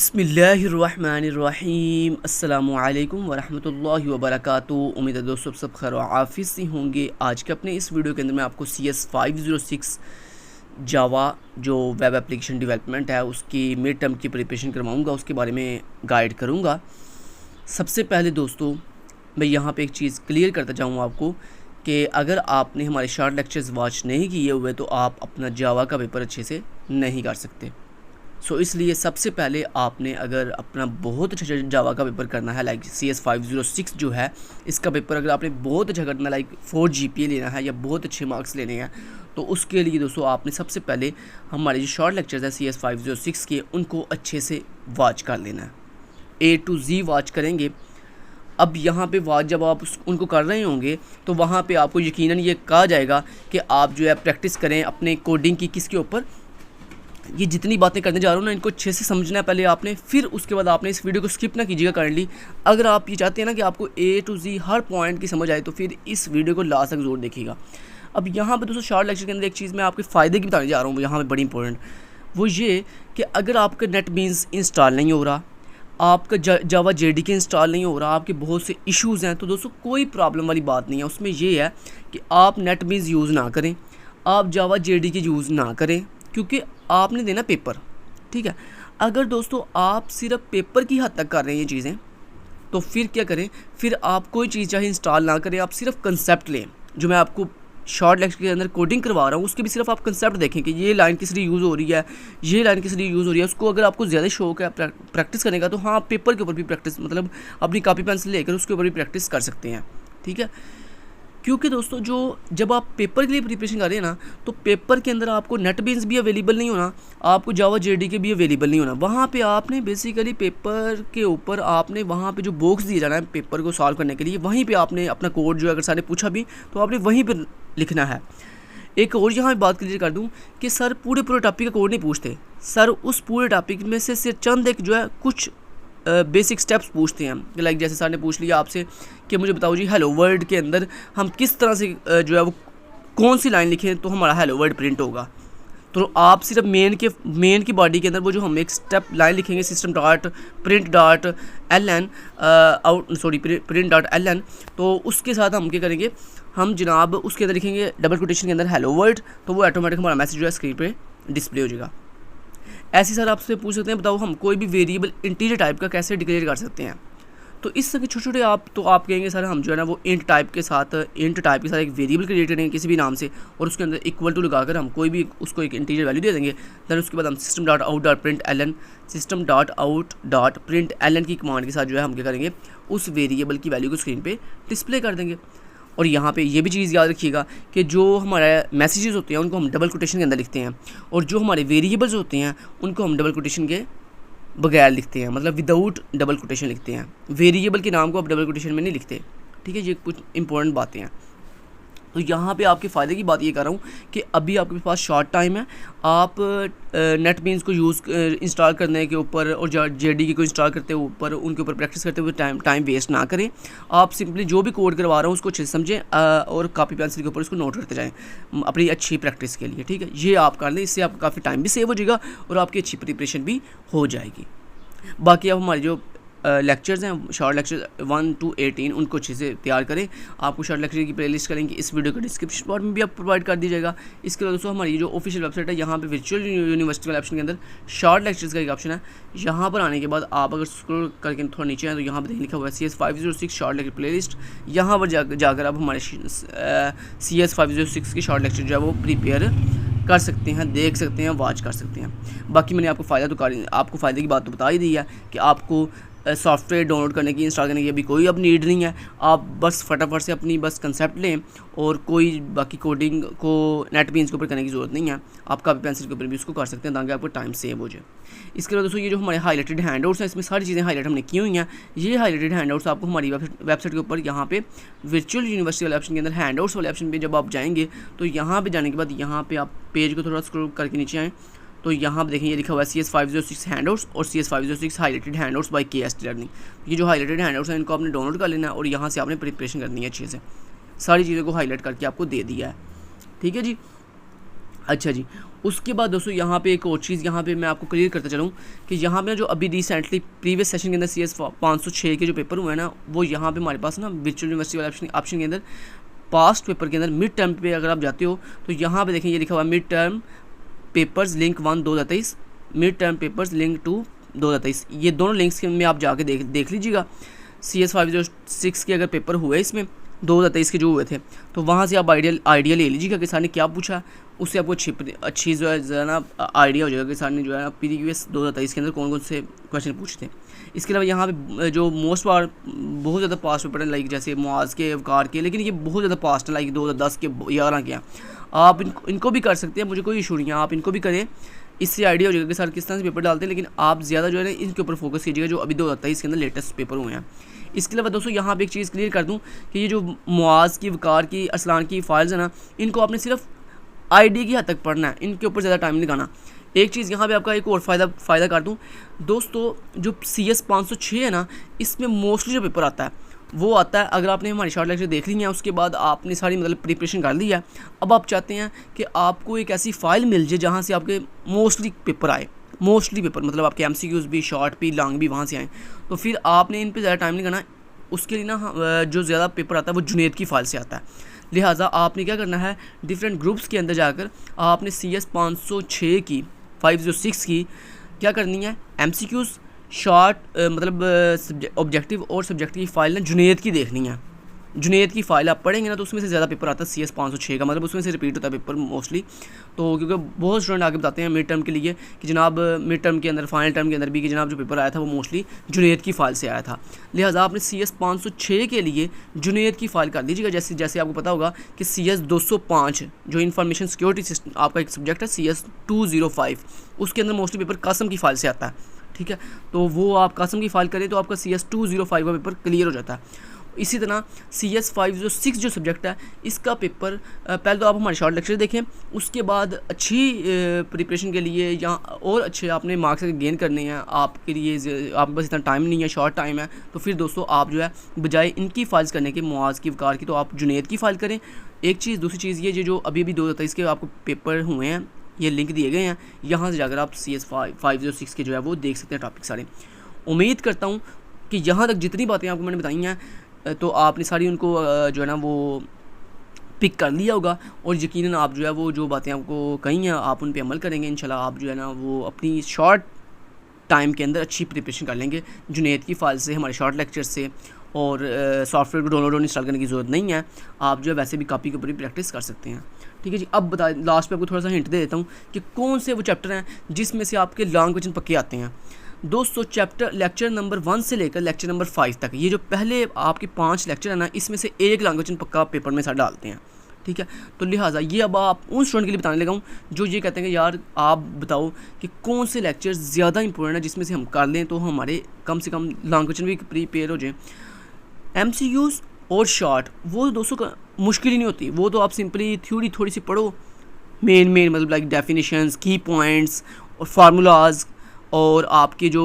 बिस्मिल्लाहिर्रहमानिर्रहीम अस्सलामुअलैकुम वरहमतुल्लाहि वबरकातुहू। उम्मीद है दोस्तों सब खैर आफिस से होंगे। आज के अपने इस वीडियो के अंदर मैं आपको CS506 जावा जो वेब एप्लीकेशन डेवलपमेंट है उसकी मिड टर्म की प्रिपरेशन करवाऊँगा, उसके बारे में गाइड करूँगा। सबसे पहले दोस्तों मैं यहाँ पे एक चीज़ क्लियर करता जाऊँ आपको कि अगर आपने हमारे शॉर्ट लेक्चर्स वॉच नहीं किए हुए तो आप अपना जावा का पेपर अच्छे से नहीं कर सकते। इसलिए सबसे पहले आपने अगर अपना बहुत अच्छा जावा का पेपर करना है, लाइक CS506 जो है इसका पेपर अगर आपने बहुत अच्छा करना है, लाइक 4 GPA लेना है या बहुत अच्छे मार्क्स लेने हैं, तो उसके लिए दोस्तों आपने सबसे पहले हमारे जो शॉर्ट लेक्चर्स हैं CS506 के उनको अच्छे से वॉच कर लेना है। A to Z वॉच करेंगे। अब यहाँ पे वॉच जब आप उनको कर रहे होंगे तो वहाँ पे आपको यकीनन ये कहा जाएगा कि आप जो है प्रैक्टिस करें अपने कोडिंग की। किसके ऊपर? ये जितनी बातें करने जा रहा हूँ ना, इनको अच्छे से समझना है पहले आपने, फिर उसके बाद आपने इस वीडियो को स्किप ना कीजिएगा काइंडली। अगर आप ये चाहते हैं ना कि आपको A to Z her point की समझ आए तो फिर इस वीडियो को लास्ट तक ज़रूर देखिएगा। अब यहाँ पे दोस्तों शॉर्ट लेक्चर के अंदर एक चीज़ मैं आपके फ़ायदे की बताने जा रहा हूँ, यहाँ पे बड़ी इंपॉर्टेंट, वो ये कि अगर आपका नेट बीन्स इंस्टॉल नहीं हो रहा, आपका जावा JDK इंस्टॉल नहीं हो रहा, आपके बहुत से इश्यूज़ हैं, तो दोस्तों कोई प्रॉब्लम वाली बात नहीं है। उसमें ये है कि आप नेट बीन्स यूज़ ना करें, आप जावा JDK यूज़ ना करें, क्योंकि आपने देना पेपर, ठीक है। अगर दोस्तों आप सिर्फ पेपर की हद तक कर रहे हैं ये चीज़ें, तो फिर क्या करें, फिर आप कोई चीज़ चाहे इंस्टॉल ना करें, आप सिर्फ कंसेप्ट लें। जो मैं आपको शॉर्ट लेक्चर के अंदर कोडिंग करवा रहा हूँ उसके भी सिर्फ आप कंसेप्ट देखें कि ये लाइन किस लिए यूज़ हो रही है, ये लाइन किस लिए यूज़ हो रही है। उसको अगर आपको ज़्यादा शौक है प्रैक्टिस करने का, तो हाँ, पेपर के ऊपर भी प्रैक्टिस, मतलब अपनी कॉपी पेंसिल लेकर उसके ऊपर भी प्रैक्टिस कर सकते हैं, ठीक है। क्योंकि दोस्तों जब आप पेपर के लिए प्रिपरेशन कर रहे हैं ना, तो पेपर के अंदर आपको नेट बीन्स भी अवेलेबल नहीं होना, आपको जावा JDK भी अवेलेबल नहीं होना। वहाँ पे आपने बेसिकली पेपर के ऊपर आपने वहाँ पे जो बॉक्स दिया जाना है पेपर को सॉल्व करने के लिए, वहीं पे आपने अपना कोड जो अगर सारे पूछा भी तो आपने वहीं पर लिखना है। एक और यहाँ बात क्लियर कर दूँ कि सर पूरे टॉपिक का कोड नहीं पूछते, सर उस पूरे टॉपिक में से सिर्फ चंद एक जो है कुछ बेसिक स्टेप्स पूछते हैं। लाइक जैसे सर ने पूछ लिया आपसे कि मुझे बताओ जी हेलो वर्ल्ड के अंदर हम किस तरह से जो है वो कौन सी लाइन लिखें तो हमारा हेलो वर्ल्ड प्रिंट होगा। तो आप सिर्फ मेन की बॉडी के अंदर वो जो हम एक स्टेप लाइन लिखेंगे, system dot print dot ln print dot ln, तो उसके साथ हम क्या करेंगे, हम जनाब उसके अंदर लिखेंगे डबल कोटेशन के अंदर हेलो वर्ल्ड, तो वो ऑटोमेटिक हमारा मैसेज जो है स्क्रीन पे डिस्प्ले हो जाएगा। ऐसे सर आपसे पूछ सकते हैं बताओ हम कोई भी वेरिएबल इंटीजर टाइप का कैसे डिक्लेयर कर सकते हैं। तो इस तरह के छोटे छोटे आप कहेंगे सर हम जो है ना वो इंट टाइप के साथ एक वेरिएबल क्रिएट करेंगे किसी भी नाम से, और उसके अंदर इक्वल टू लगाकर हम कोई भी उसको एक इंटीजर वैल्यू दे देंगे। दैन उसके बाद हम system dot out dot print ln की कमांड के साथ जो है हम क्या करेंगे, उस वेरिएबल की वैल्यू को स्क्रीन पे डिस्प्ले कर देंगे। और यहाँ पे ये भी चीज़ याद रखिएगा कि जो हमारे मैसेजेस होते हैं उनको हम डबल कोटेशन के अंदर लिखते हैं, और जो हमारे वेरिएबल्स होते हैं उनको हम डबल कोटेशन के बगैर लिखते हैं, मतलब विदाउट डबल कोटेशन लिखते हैं। वेरिएबल के नाम को आप डबल कोटेशन में नहीं लिखते, ठीक है। ये कुछ इंपॉर्टेंट बातें हैं। तो यहाँ पे आपके फ़ायदे की बात ये कर रहा हूँ कि अभी आपके पास शॉर्ट टाइम है, आप नेट बीन्स को इंस्टॉल करने के ऊपर और JDK को इंस्टॉल करते हुए ऊपर उनके ऊपर प्रैक्टिस करते हुए टाइम वेस्ट ना करें। आप सिंपली जो भी कोड करवा रहा हूँ उसको अच्छे से समझें और कॉपी पेंसिल के ऊपर उसको नोट करते जाएँ अपनी अच्छी प्रैक्टिस के लिए, ठीक है। ये आप कर लें, इससे आपका काफ़ी टाइम भी सेव हो जाएगा और आपकी अच्छी प्रिपरेशन भी हो जाएगी। बाकी अब हमारे जो लेक्चर्स हैं शॉर्ट लेक्चर 1 to 18 उनको अच्छे से तैयार करें। आपको शॉर्ट लेक्चर की प्लेलिस्ट करेंगे इस वीडियो के डिस्क्रिप्शन बॉक्स में भी आप प्रोवाइड कर दीजिएगा। इसके बाद दोस्तों हमारी जो ऑफिशियल वेबसाइट है, यहाँ पे वर्चुअल यूनिवर्सिटी वाले ऑप्शन के अंदर शॉर्ट लेक्चर्स का एक ऑप्शन है। यहाँ पर आने के बाद आप अगर स्क्रॉल करके थोड़ा नीचे आए तो यहाँ पर लिखा हुआ है CS506 शॉर्ट लेक्चर प्लेलिस्ट। यहाँ पर जाकर आप हमारे CS506 की शॉर्ट लेक्चर जो है वो प्रिपेयर कर सकते हैं, देख सकते हैं, वॉच कर सकते हैं। बाकी मैंने आपको फ़ायदे की बात तो बता ही दी है कि आपको सॉफ्टवेयर डाउनलोड करने की, इंस्टॉल करने की अभी कोई नीड नहीं है। आप बस फटाफट से अपनी कंसेप्ट लें और कोई बाकी कोडिंग को नेट बीन्स के ऊपर करने की ज़रूरत नहीं है। आप कॉपी पेंसिल के ऊपर भी उसको कर सकते हैं ताकि आपको टाइम सेव हो जाए। इसके बाद दोस्तों ये जो हमारे हाईलाइटेड हैंडआउट्स हैं, इसमें सारी चीज़ें हाईलाइट हमने की हुई हैं। ये हाईलाइटेड हैंडआउट्स आपको हमारी वेबसाइट के ऊपर यहाँ पे वर्चुअल यूनिवर्सिटी वाले ऑप्शन के अंदर हैंडआउट्स वाले ऑप्शन पर जब आप जाएंगे तो यहाँ पर जाने के बाद यहाँ पर आप पेज को थोड़ा स्क्रॉल करके नीचे आएँ तो यहाँ पर देखें ये लिखा हुआ है CS506 हैंडआउट्स और CS506 highlighted handouts by KST learning. ये जो हाईलाइटेड हैंडआउट्स हैं इनको आपने डाउनलोड कर लेना है और यहाँ से आपने प्रिपरेशन करनी है अच्छे से। सारी चीज़ों को हाईलाइट करके आपको दे दिया है, ठीक है जी। अच्छा जी, उसके बाद दोस्तों यहाँ पे एक और चीज़ यहाँ पे मैं आपको क्लियर करता चलूँ कि यहाँ पे जो अभी रिसेंटली प्रीवियस सेशन के अंदर CS 506 के जो पेपर हुए हैं ना, वो यहाँ पे हमारे पास ना वर्चुअल यूनिवर्सिटी वाले ऑप्शन के अंदर पास्ट पेपर के अंदर मिड टर्म पे अगर आप जाते हो तो यहाँ पे देखें ये लिखा हुआ mid term papers link 1 2023, mid term papers link 2 2023, ये दोनों लिंक्स में आप जाके देख लीजिएगा। CS 506 के अगर पेपर हुए इसमें 2023 के जो हुए थे तो वहाँ से आप आइडिया ले लीजिएगा कि सर ने क्या पूछा, उससे आपको अच्छी जो है ना आइडिया हो जाएगा कि सर ने जो है ना प्रीवियस 2023 के अंदर कौन कौन से क्वेश्चन पूछे थे। इसके अलावा यहाँ पे जो बहुत ज़्यादा पास्ट पेपर है लाइक जैसे मुआज के अवकार के, लेकिन ये बहुत ज़्यादा पास्ट है लाइक 2010 के 11 के हैं। आप इनको भी कर सकते हैं, मुझे कोई इशू नहीं है, आप इनको भी करें, इससे आइडिया हो जाएगा कि सर किस तरह से पेपर डालते हैं। लेकिन आप ज़्यादा जो है ना इनके ऊपर फोकस कीजिएगा जो अभी 2023 के अंदर लेटेस्ट पेपर हुए हैं। इसके अलावा दोस्तों यहाँ पे एक चीज़ क्लियर कर दूँ कि ये जो मुआज की वकार की अरसलान की फाइल्स है ना, इनको आपने सिर्फ आईडी की हद तक पढ़ना है, इनके ऊपर ज़्यादा टाइम नहीं लगाना। एक चीज़ यहाँ पे आपका एक और फ़ायदा कर दूँ दोस्तों, जो CS 506 है ना, इसमें मोस्टली जो पेपर आता है वो आता है अगर आपने हमारी शॉर्ट लेक्चर देख ली है, उसके बाद आपने सारी मतलब प्रिपरेशन कर ली है, अब आप चाहते हैं कि आपको एक ऐसी फ़ाइल मिल जाए जहाँ से आपके मोस्टली पेपर आए, मोस्टली पेपर मतलब आपके MCQs भी, शॉर्ट भी, लॉन्ग भी वहाँ से आएँ, तो फिर आपने इन पर ज़्यादा टाइम नहीं करना। उसके लिए ना जो ज़्यादा पेपर आता है वो जुनैद की फ़ाइल से आता है, लिहाजा आपने क्या करना है, डिफरेंट ग्रुप्स के अंदर जाकर आपने CS 506 की 506 की क्या करनी है, MCQs, शॉर्ट मतलब ऑब्जेक्टिव और सब्जेक्टिव की फ़ाइल ना जुनैद की देखनी है। जुनैद की फ़ाइल आप पढ़ेंगे ना तो उसमें से ज़्यादा पेपर आता है CS 506 का, मतलब उसमें से रिपीट होता है पेपर मोस्टली। तो क्योंकि बहुत स्टूडेंट आगे बताते हैं मिड टर्म के लिए कि जनाब मिड टर्म के अंदर, फाइनल टर्म के अंदर भी कि जनाब जो पेपर आया था वो मोस्टली जुनैद की फ़ाइल से आया था, लिहाजा आपने CS 506 के लिए जुनैद की फ़ाइल कर लीजिएगा। जैसे आपको पता होगा कि CS 205 जो इन्फॉर्मेशन सिक्योरिटी सिस्टम आपका एक सब्जेक्ट है CS 205, उसके अंदर मोस्टली पेपर कासम की फ़ाइल से आता है, ठीक है। तो वो आप कासम की फ़ाइल करें तो आपका CS 205 का पेपर क्लियर हो जाता है। इसी तरह CS 506 जो सब्जेक्ट है इसका पेपर पहले तो आप हमारे शॉर्ट लेक्चर देखें, उसके बाद अच्छी प्रिपरेशन के लिए या और अच्छे आपने मार्क्स गेन करने हैं, आपके लिए आपके पास इतना टाइम नहीं है, शॉर्ट टाइम है, तो फिर दोस्तों आप जो है बजाय इनकी फ़ाइल्स करने के, मुआज की, वकार की, तो आप जुनैद की फ़ाइल करें। एक चीज़, दूसरी चीज़ ये जो अभी 2023 के आपको पेपर हुए हैं, ये लिंक दिए गए हैं, यहाँ से जाकर आप CS 506 के जो है वो देख सकते हैं टॉपिक सारे। उम्मीद करता हूँ कि यहाँ तक जितनी बातें आपको मैंने बताई हैं तो आपने सारी उनको जो है ना वो पिक कर लिया होगा, और यकीनन आप जो है वो जो बातें आपको कही हैं आप उन पे अमल करेंगे। इंशाल्लाह आप जो है ना वो अपनी शॉर्ट टाइम के अंदर अच्छी प्रिपरेशन कर लेंगे जुनैद की फ़ाइल से, हमारे शॉर्ट लेक्चर से, और सॉफ्टवेयर को डाउनलोड और इंस्टॉल करने की ज़रूरत नहीं है, आप जो है वैसे भी कॉपी के ऊपर ही प्रैक्टिस कर सकते हैं, ठीक है जी। अब बता लास्ट पे आपको थोड़ा सा हिंट दे देता हूँ कि कौन से वो चैप्टर हैं जिसमें से आपके लॉन्ग क्वेश्चन पक्के आते हैं। दोस्तों लेक्चर नंबर 1 से लेकर लेक्चर नंबर 5 तक, ये जो पहले आपके 5 लेक्चर है ना, इसमें से एक लॉन्ग क्वेश्चन पक्का पेपर में साथ डालते हैं, ठीक है। तो लिहाजा ये अब आप उन स्टूडेंट के लिए बताने लगा हूँ जो ये कहते हैं कि यार आप बताओ कि कौन से लेक्चर ज़्यादा इंपॉर्टेंट है जिसमें से हम कर लें तो हमारे कम से कम लॉन्ग क्वेश्चन भी प्रिपेयर हो जाए। MCQs और शॉर्ट वो दोस्तों का मुश्किल ही नहीं होती, वो तो आप सिंपली थ्योरी थोड़ी सी पढ़ो, मेन मतलब लाइक डेफिनेशंस, की पॉइंट्स और फार्मूलाज, और आपके जो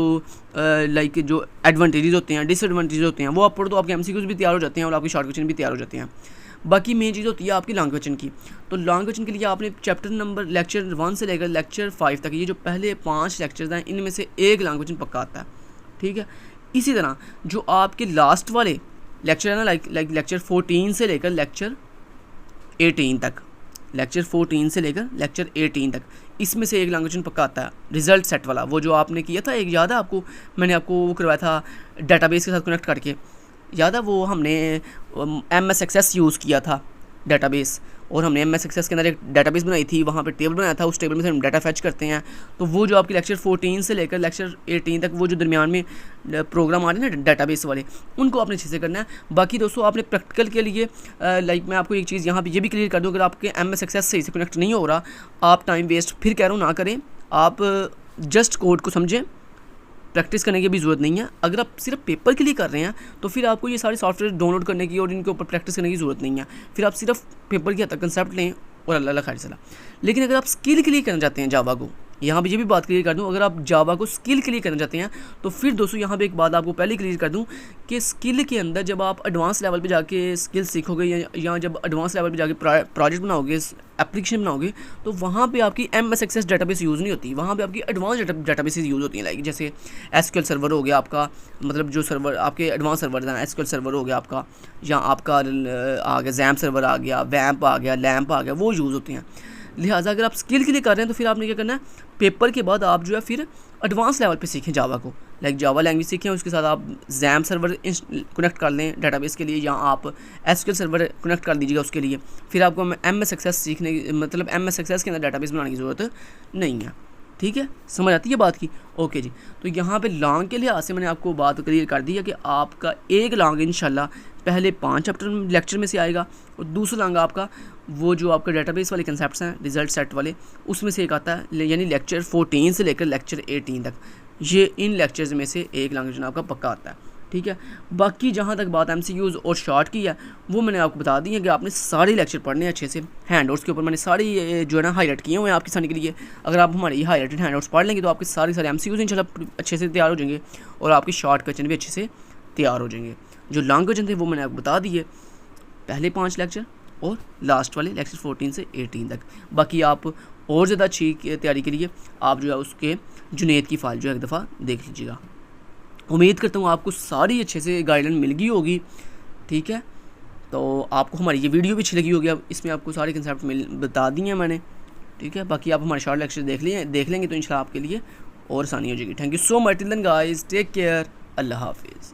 लाइक जो एडवांटेजेस होते हैं, डिसएडवांटेजेस होते हैं, वो आप पढ़ो तो आपके MCQs भी तैयार हो जाते हैं और आपके शॉर्ट क्वेश्चन भी तैयार हो जाते हैं। बाकी मेन चीज़ होती है आपकी लॉन्ग क्वेश्चन की। तो लॉन्ग क्वेश्चन के लिए आपने लेक्चर 1 से लेकर लेक्चर 5 तक, ये जो पहले 5 लेक्चर्स हैं इनमें से एक लॉन्ग क्वेश्चन पक्का आता है, ठीक है। इसी तरह जो आपके लास्ट वाले लेक्चर है ना, लाइक लेक्चर 14 से लेकर लेक्चर 18 तक, लेक्चर 14 से लेकर लेक्चर 18 तक, इसमें से एक लॉन्ग क्वेश्चन पक्का आता है रिजल्ट सेट वाला, वो जो आपने किया था एक, याद है आपको, मैंने आपको वो करवाया था डेटाबेस के साथ कनेक्ट करके, याद है वो हमने MS Access यूज़ किया था डेटाबेस, और हमने MS Access के अंदर एक डेटाबेस बनाई थी, वहाँ पे टेबल बनाया था, उस टेबल में से हम डाटा फैच करते हैं। तो वो जो आपकी लेक्चर 14 से लेकर लेक्चर 18 तक वो जो दरमियान में प्रोग्राम आ रहे हैं ना डेटाबेस वाले, उनको आपने अच्छे से करना है। बाकी दोस्तों आपने प्रैक्टिकल के लिए लाइक मैं आपको एक चीज़ यहाँ पे ये भी क्लियर कर दूँ, अगर आपके MS Access सही से कनेक्ट नहीं हो रहा, आप टाइम वेस्ट फिर कह रहा हूँ ना करें, आप जस्ट कोड को समझें, प्रैक्टिस करने की भी ज़रूरत नहीं है। अगर आप सिर्फ पेपर के लिए कर रहे हैं तो फिर आपको ये सारे सॉफ्टवेयर डाउनलोड करने की और इनके ऊपर प्रैक्टिस करने की ज़रूरत नहीं है, फिर आप सिर्फ पेपर के हद तक कंसेप्ट लें और अल्लाह खैर चला। लेकिन अगर आप स्किल के लिए करना चाहते हैं जावा को, यहाँ पे ये भी बात क्लियर कर दूँ, अगर आप जावा को स्किल के लिए करना चाहते हैं तो फिर दोस्तों यहाँ पे एक बात आपको पहले क्लियर कर दूँ कि स्किल के अंदर जब आप एडवांस लेवल पे जाके स्किल सीखोगे या जब एडवांस लेवल पे जाके प्रोजेक्ट बनाओगे, एप्लीकेशन बनाओगे, तो वहाँ पे आपकी MS Access डेटाबेस यूज़ नहीं होती, वहाँ पे आपकी एडवांस डेटाबेसेस यूज़ होती हैं। लाइक जैसे SQL सर्वर हो गया आपका, मतलब जो सर्वर आपके एडवांस सर्वर हैं, SQL सर्वर हो गया आपका, या आपका आ गया XAMPP सर्वर आ गया, वैम्प आ गया, लैम्प आ गया, वो यूज़ होती हैं। लिहाजा अगर आप स्किल के लिए कर रहे हैं तो फिर आपने क्या करना है, पेपर के बाद आप जो है फिर एडवांस लेवल पे सीखें जावा को, लाइक जावा लैंग्वेज सीखें, उसके साथ आप XAMPP सर्वर कनेक्ट कर लें डेटाबेस के लिए, या आप SQL सर्वर कनेक्ट कर दीजिएगा उसके लिए। फिर आपको MS Access सीखने मतलब MS Access के अंदर डेटाबेस बनाने की ज़रूरत नहीं है। ठीक है, समझ आती है बात की? ओके जी। तो यहाँ पे लॉन्ग के लिहाज से मैंने आपको बात क्लियर कर दी है कि आपका एक लॉन्ग इंशाल्लाह पहले 5 चैप्टर लेक्चर में से आएगा, और दूसरा लॉन्ग आपका वो जो आपका डेटाबेस वाले कंसेप्ट्स हैं रिजल्ट सेट वाले, उसमें से एक आता है, यानी लेक्चर 14 से लेकर लेक्चर 18 तक, ये इन लेक्चर्स में से एक लॉन्ग जो आपका पक्का आता है। ठीक है, बाकी जहाँ तक बात MCQs और शॉर्ट की है वो मैंने आपको बता दी है कि आपने सारे लेक्चर पढ़ने हैं अच्छे से। हैंडआउट्स के ऊपर मैंने सारी जो है ना हाईलाइट किए हुए हैं आपकी आसानी के लिए। अगर आप हमारे ये हाईलाइटेड हैंडआउट्स पढ़ लेंगे तो आपके सारे MCQs इंशाल्लाह अच्छे से तैयार हो जाएंगे, और आपके शॉर्ट क्वेश्चन भी अच्छे से तैयार हो जाएंगे। जो लॉन्ग क्वेश्चन थे वो मैंने आपको बता दिए, पहले 5 लेक्चर और लास्ट वाले लेक्चर 14 से 18 तक। बाकी आप और ज़्यादा अच्छी तैयारी के लिए आप जो है उसके जुनेद की फ़ाइल जो है एक दफ़ा देख लीजिएगा। उम्मीद करता हूँ आपको सारी अच्छे से गाइडलाइन मिल गई होगी। ठीक है, तो आपको हमारी ये वीडियो भी अच्छी लगी होगी, अब इसमें आपको सारे कंसेप्ट बता दिए हैं मैंने। ठीक है, बाकी आप हमारे शॉर्ट लेक्चर देख लेंगे तो इंशाल्लाह आपके लिए और आसानी हो जाएगी। Thank you so much, till then guys, take care, अल्लाह हाफिज़।